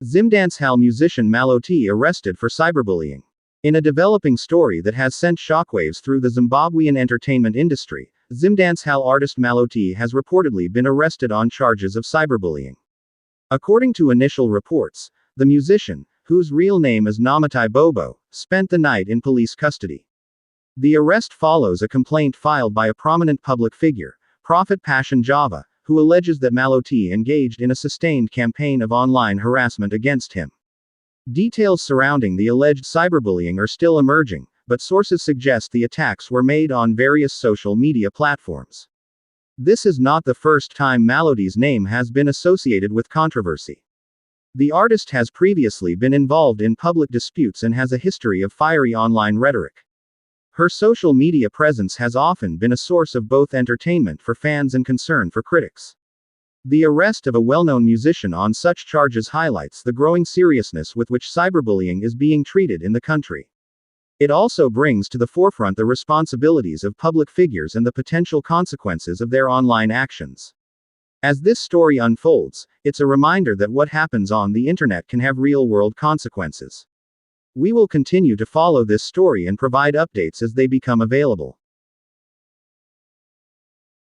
Zimdancehall musician Malloti arrested for cyberbullying. In a developing story that has sent shockwaves through the Zimbabwean entertainment industry, Zimdancehall artist Malloti has reportedly been arrested on charges of cyberbullying. According to initial reports, the musician, whose real name is Namatai Bhobho, spent the night in police custody. The arrest follows a complaint filed by a prominent public figure, Prophet Passion Java, who alleges that Malloti engaged in a sustained campaign of online harassment against him. Details surrounding the alleged cyberbullying are still emerging, but sources suggest the attacks were made on various social media platforms. This is not the first time Malloti's name has been associated with controversy. The artist has previously been involved in public disputes and has a history of fiery online rhetoric. Her social media presence has often been a source of both entertainment for fans and concern for critics. The arrest of a well-known musician on such charges highlights the growing seriousness with which cyberbullying is being treated in the country. It also brings to the forefront the responsibilities of public figures and the potential consequences of their online actions. As this story unfolds, it's a reminder that what happens on the internet can have real-world consequences. We will continue to follow this story and provide updates as they become available.